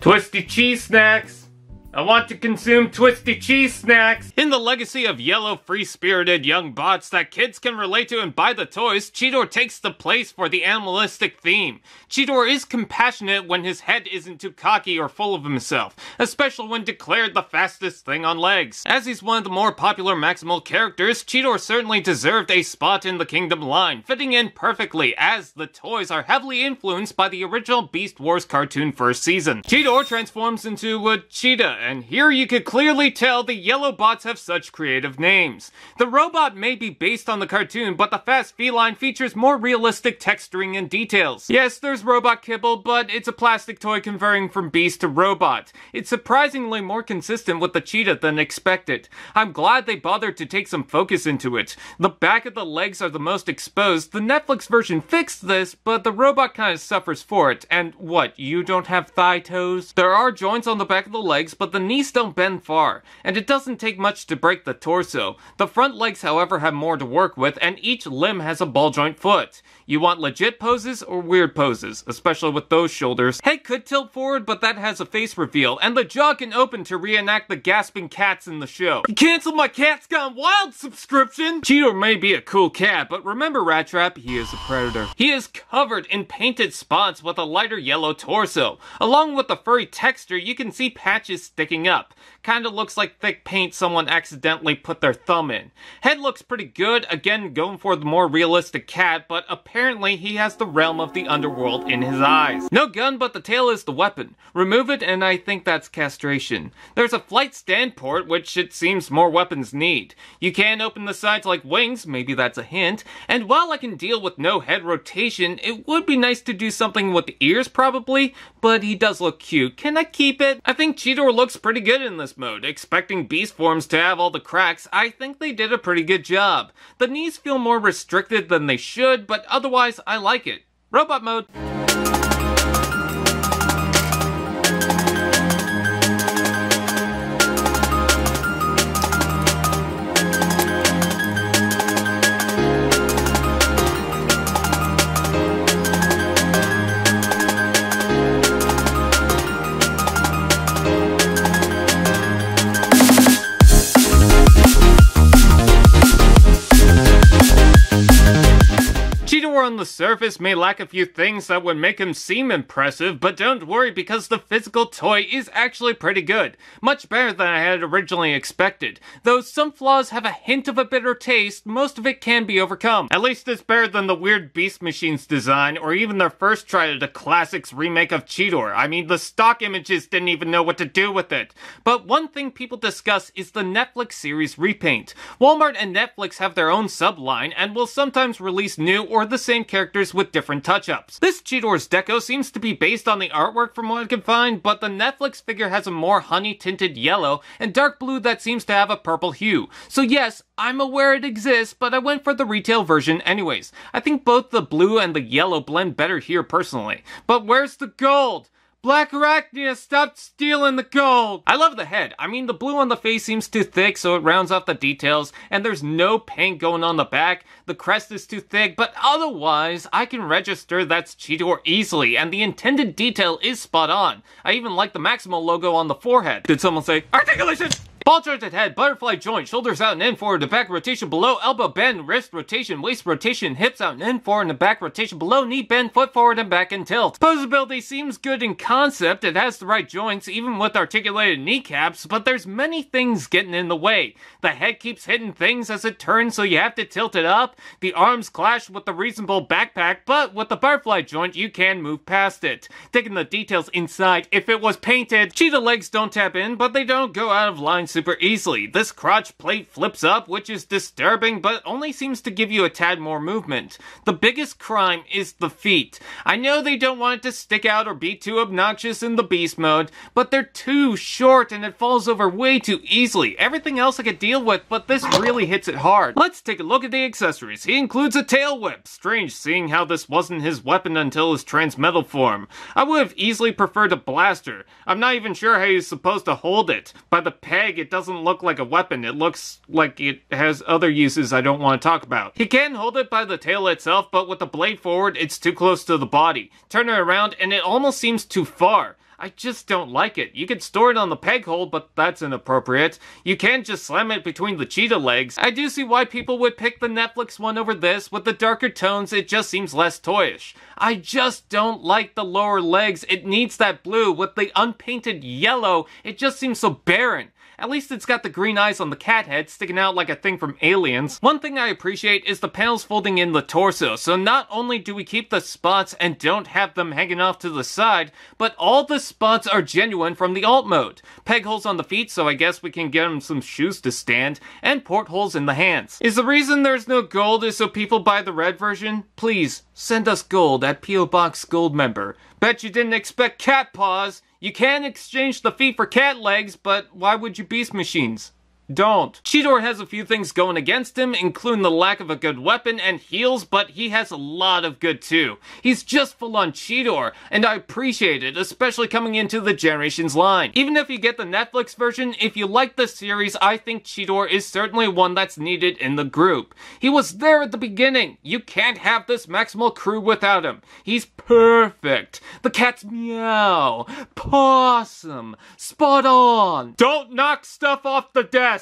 Twisty cheese snacks. I want to consume twisty cheese snacks! In the legacy of yellow, free-spirited young bots that kids can relate to and buy the toys, Cheetor takes the place for the animalistic theme. Cheetor is compassionate when his head isn't too cocky or full of himself, especially when declared the fastest thing on legs. As he's one of the more popular Maximal characters, Cheetor certainly deserved a spot in the Kingdom line, fitting in perfectly as the toys are heavily influenced by the original Beast Wars cartoon first season. Cheetor transforms into a cheetah, and here you could clearly tell the yellow bots have such creative names. The robot may be based on the cartoon, but the fast feline features more realistic texturing and details. Yes, there's robot kibble, but it's a plastic toy converting from beast to robot. It's surprisingly more consistent with the cheetah than expected. I'm glad they bothered to take some focus into it. The back of the legs are the most exposed. The Netflix version fixed this, but the robot kind of suffers for it. And what, you don't have thigh toes? There are joints on the back of the legs, but the knees don't bend far, and it doesn't take much to break the torso. The front legs, however, have more to work with, and each limb has a ball joint foot. You want legit poses or weird poses, especially with those shoulders. Head could tilt forward, but that has a face reveal, and the jaw can open to reenact the gasping cats in the show. Cancel my Cats Gone Wild subscription! Cheetor may be a cool cat, but remember Rat Trap, he is a predator. He is covered in painted spots with a lighter yellow torso. Along with the furry texture, you can see patches sticking up. Kinda looks like thick paint someone accidentally put their thumb in. Head looks pretty good, again going for the more realistic cat, but apparently he has the realm of the underworld in his eyes. No gun, but the tail is the weapon. Remove it and I think that's castration. There's a flight stand port, which it seems more weapons need. You can open the sides like wings, maybe that's a hint, and while I can deal with no head rotation, it would be nice to do something with the ears probably, but he does look cute. Can I keep it? I think Cheetor looks pretty good in this mode. Expecting beast forms to have all the cracks, I think they did a pretty good job. The knees feel more restricted than they should, but otherwise I like it. Robot mode. On the surface may lack a few things that would make him seem impressive, but don't worry because the physical toy is actually pretty good. Much better than I had originally expected. Though some flaws have a hint of a bitter taste, most of it can be overcome. At least it's better than the weird Beast Machine's design, or even their first try at a classics remake of Cheetor. I mean, the stock images didn't even know what to do with it. But one thing people discuss is the Netflix series repaint. Walmart and Netflix have their own subline, and will sometimes release new or the same characters with different touch-ups. This Cheetor's deco seems to be based on the artwork from what I can find, but the Netflix figure has a more honey-tinted yellow and dark blue that seems to have a purple hue. So yes, I'm aware it exists, but I went for the retail version anyways. I think both the blue and the yellow blend better here personally. But where's the gold? Black Arachnia, stop stealing the gold! I love the head. I mean, the blue on the face seems too thick, so it rounds off the details, and there's no paint going on the back. The crest is too thick, but otherwise, I can register that's Cheetor easily, and the intended detail is spot on. I even like the Maximal logo on the forehead. Did someone say, articulation? Ball jointed head, butterfly joint, shoulders out and in forward, the back rotation below, elbow bend, wrist rotation, waist rotation, hips out and in forward, and the back rotation below, knee bend, foot forward and back and tilt. Posability seems good in concept, it has the right joints, even with articulated kneecaps, but there's many things getting in the way. The head keeps hitting things as it turns, so you have to tilt it up. The arms clash with the reasonable backpack, but with the butterfly joint, you can move past it. Taking the details inside, if it was painted, cheetah legs don't tap in, but they don't go out of line super easily. This crotch plate flips up, which is disturbing, but only seems to give you a tad more movement. The biggest crime is the feet. I know they don't want it to stick out or be too obnoxious in the beast mode, but they're too short and it falls over way too easily. Everything else I could deal with, but this really hits it hard. Let's take a look at the accessories. He includes a tail whip. Strange seeing how this wasn't his weapon until his transmetal form. I would have easily preferred a blaster. I'm not even sure how he's supposed to hold it. By the peg, it doesn't look like a weapon. It looks like it has other uses I don't want to talk about. He can hold it by the tail itself, but with the blade forward, it's too close to the body. Turn it around and it almost seems too far. I just don't like it. You could store it on the peg hole, but that's inappropriate. You can't just slam it between the cheetah legs. I do see why people would pick the Netflix one over this. With the darker tones, it just seems less toyish. I just don't like the lower legs. It needs that blue. With the unpainted yellow, it just seems so barren. At least it's got the green eyes on the cat head sticking out like a thing from Aliens. One thing I appreciate is the panels folding in the torso, so not only do we keep the spots and don't have them hanging off to the side, but all the spots are genuine from the alt mode. Peg holes on the feet, so I guess we can get them some shoes to stand, and portholes in the hands. Is the reason there's no gold is so people buy the red version? Please, send us gold at P.O. Box Gold Member. Bet you didn't expect cat paws. You can exchange the feet for cat legs, but why would you beast machines? Don't. Cheetor has a few things going against him, including the lack of a good weapon and heals, but he has a lot of good too. He's just full on Cheetor, and I appreciate it, especially coming into the Generations line. Even if you get the Netflix version, if you like the series, I think Cheetor is certainly one that's needed in the group. He was there at the beginning. You can't have this maximal crew without him. He's perfect. The cat's meow. Possum. Spot on. Don't knock stuff off the desk.